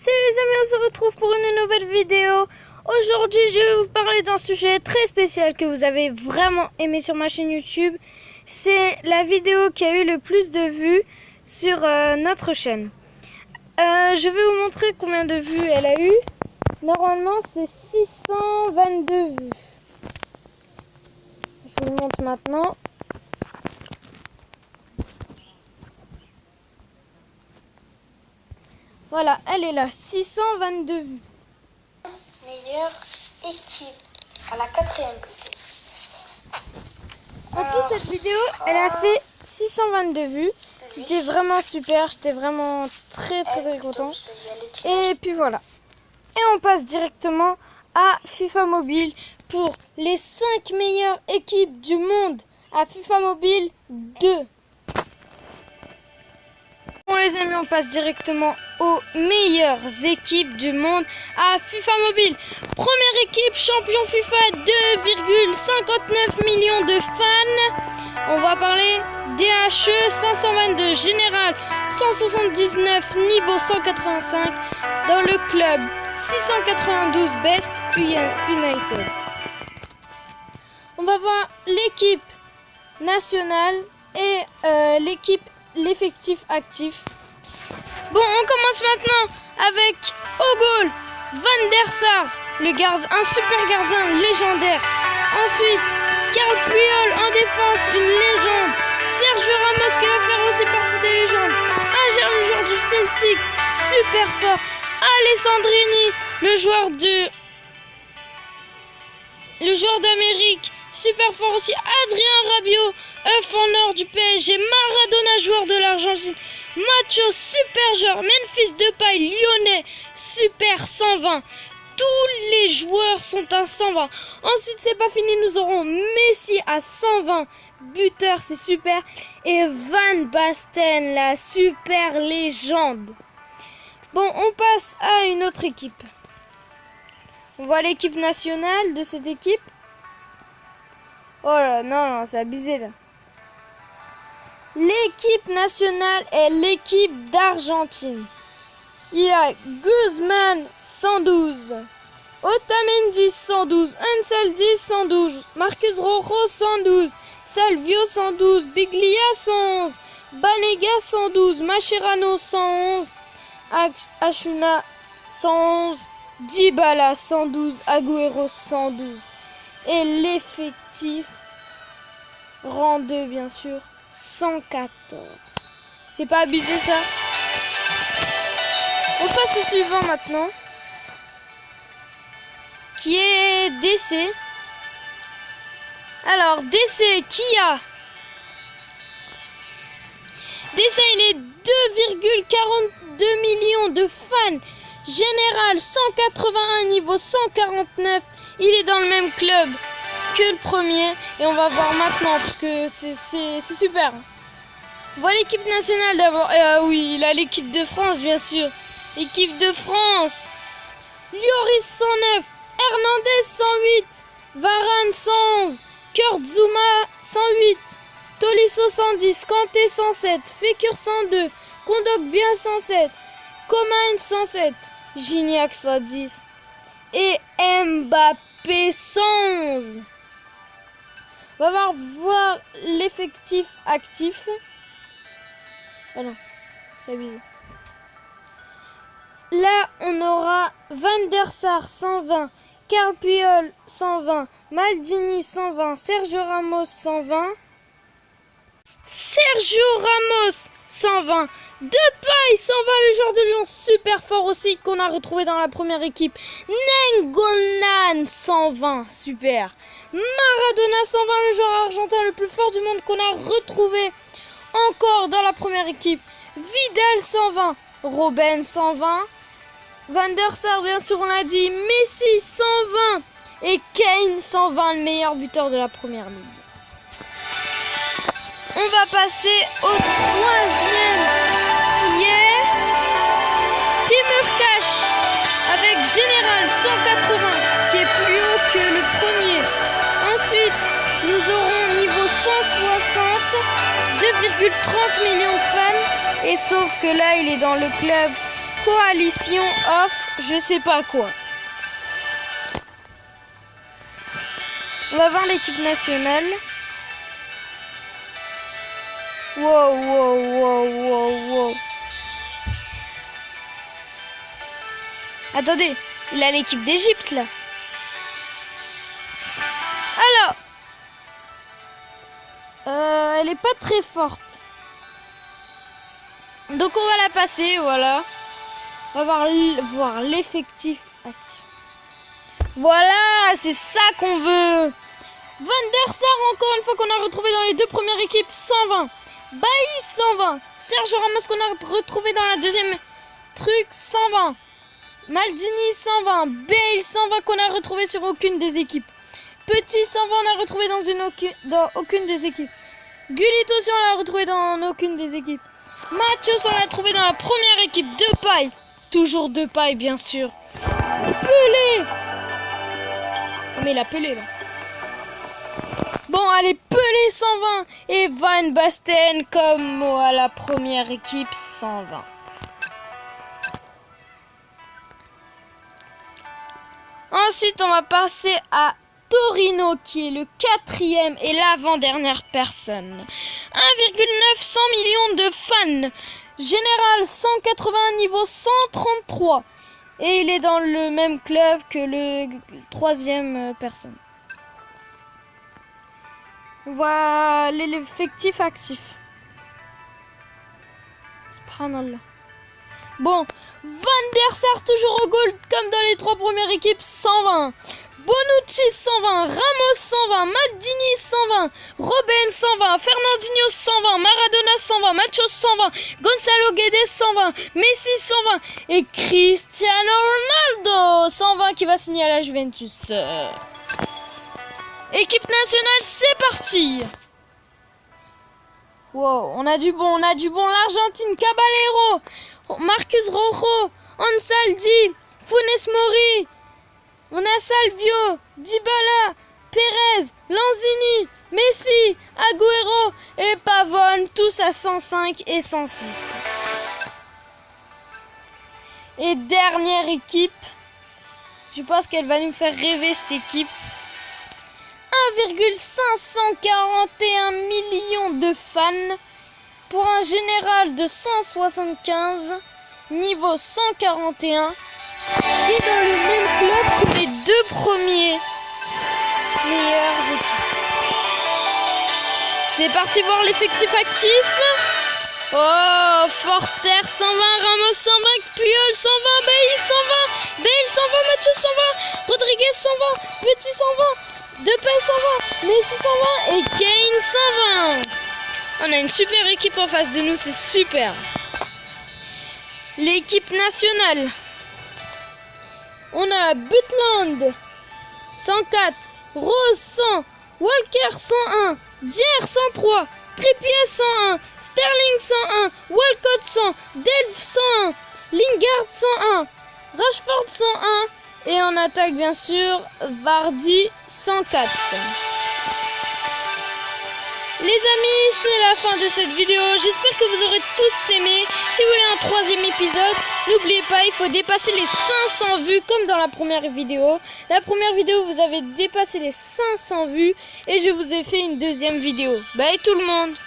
Salut les amis, on se retrouve pour une nouvelle vidéo. Aujourd'hui, je vais vous parler d'un sujet très spécial que vous avez vraiment aimé sur ma chaîne YouTube. C'est la vidéo qui a eu le plus de vues sur notre chaîne. Je vais vous montrer combien de vues elle a eu. Normalement, c'est 622 vues. Je vous montre maintenant. Voilà, elle est là, 622 vues. Meilleure équipe à la 4e. En tout, cette vidéo, elle a fait 622 vues. C'était vraiment super, j'étais vraiment très content. Et puis voilà. Et on passe directement à FIFA Mobile pour les 5 meilleures équipes du monde à FIFA Mobile 2. Bon les amis, on passe directement aux meilleures équipes du monde à FIFA Mobile. Première équipe, champion FIFA, 2,59 millions de fans. On va parler DHE 522, général 179, niveau 185. Dans le club 692, Best United. On va voir l'équipe nationale et l'effectif actif. Bon, on commence maintenant avec au goal Van der Sar, un super gardien légendaire. Ensuite, Carl Puyol en défense, une légende. Sergio Ramos qui va faire aussi partie des légendes. Un jeune joueur du Celtic, super fort. Alessandrini, le joueur d'Amérique, super fort aussi. Adrien Rabiot, œuf en or du PSG. Maradona, joueur de l'Argentine. Macho, super joueur. Memphis Depay, lyonnais, super 120. Tous les joueurs sont à 120. Ensuite, c'est pas fini, nous aurons Messi à 120. Buteur, c'est super. Et Van Basten, la super légende. Bon, on passe à une autre équipe. On voit l'équipe nationale de cette équipe. Oh là, non, c'est abusé là. L'équipe nationale est l'équipe d'Argentine. Il y a Guzman 112, Otamendi 112, Ansaldi 112, Marcus Rojo 112, Salvio 112, Biglia 111, Banega 112, Mascherano 111, Achuna 111, Dybala 112, Agüero 112. Et l'effectif rang 2 bien sûr 114. C'est pas abusé ça? On passe au suivant maintenant, qui est DC. Alors DC, qui a DC, il est 2,42 millions de fans. Général 181, niveau 149. Il est dans le même club que le premier. Et on va voir maintenant parce que c'est super. On voit l'équipe nationale d'abord. Oui, il a l'équipe de France bien sûr. Équipe de France. Lloris 109. Hernandez 108. Varane 111. Kurt Zouma 108. Tolisso 110. Kanté 107. Fekir 102. Kondogbia 107. Coman 107. Gignac 110. Et Mbappé 111. On va voir l'effectif actif. Oh non, c'est abusé. Là, on aura Van der Sar 120, Carl Puyol 120, Maldini 120, Sergio Ramos 120, Sergio Ramos 120, Depay 120, le joueur de Lyon, super fort aussi, qu'on a retrouvé dans la première équipe. Nainggolan 120, super. Maradona 120, le joueur argentin le plus fort du monde qu'on a retrouvé encore dans la première équipe. Vidal 120, Robben 120, Van der Sar bien sûr on l'a dit, Messi 120 et Kane 120, le meilleur buteur de la première ligue. On va passer au troisième qui est Timur Cash avec Général 180 qui est plus haut que le premier. Ensuite nous aurons niveau 160 2,30 millions de fans et sauf que là il est dans le club coalition of je sais pas quoi. On va voir l'équipe nationale. Wow, wow, wow, wow, wow. Attendez, il a l'équipe d'Égypte là. Alors, elle est pas très forte. Donc on va la passer, voilà. On va voir l'effectif actif. Voilà, c'est ça qu'on veut. Van der Sar, encore une fois, qu'on a retrouvé dans les deux premières équipes, 120. Bailly, 120. Sergio Ramos, qu'on a retrouvé dans la deuxième truc, 120. Maldini, 120. Bale, 120, qu'on a retrouvé sur aucune des équipes. Petit, 120, on a retrouvé dans aucune des équipes. Gullit aussi, on l'a retrouvé dans aucune des équipes. Mathieu, on l'a trouvé dans la première équipe. Depay, toujours Depay, bien sûr. Pelé. Oh, mais il a Pelé là. Bon, allez, Pelé 120 et Van Basten comme à la première équipe 120. Ensuite, on va passer à Torino qui est le 4e et l'avant-dernière personne. 1,900 millions de fans. Général 181 niveau 133. Et il est dans le même club que le 3e personne. Voilà l'effectif actif. Subhanallah. Bon, Van der Sar toujours au goal comme dans les 3 premières équipes, 120. Bonucci 120, Ramos 120, Maldini 120, Robben 120, Fernandinho 120, Maradona 120, Machos 120, Gonzalo Guedes 120, Messi 120 et Cristiano Ronaldo 120 qui va signer à la Juventus. Équipe nationale, c'est parti. Wow, on a du bon, l'Argentine, Caballero, Marcus Rojo, Ansaldi, Funes Mori, Salvio, Dybala, Perez, Lanzini, Messi, Agüero et Pavone, tous à 105 et 106. Et dernière équipe, je pense qu'elle va nous faire rêver cette équipe. 1,541 millions de fans pour un général de 175, niveau 141, qui est dans le même club que les 2 premiers meilleures équipes. C'est parti voir l'effectif actif. Oh, Forster 120, Ramos 120, Puyol 120, Bailly 120, Bale 120, Mathieu 120, Rodriguez 120, Petit 120, Depay 120, Messi 120 et Kane 120. On a une super équipe en face de nous, c'est super. L'équipe nationale. On a Butland 104, Rose 100, Walker 101, Dier 103, Trippier 101, Sterling 101, Walcott 100, Delph 101, Lingard 101, Rashford 101 et en attaque bien sûr Vardy 104. Les amis, c'est la fin de cette vidéo. J'espère que vous aurez tous aimé. Si vous voulez un 3e épisode, n'oubliez pas, il faut dépasser les 500 vues comme dans la première vidéo. La première vidéo, vous avez dépassé les 500 vues et je vous ai fait une 2e vidéo. Bye tout le monde!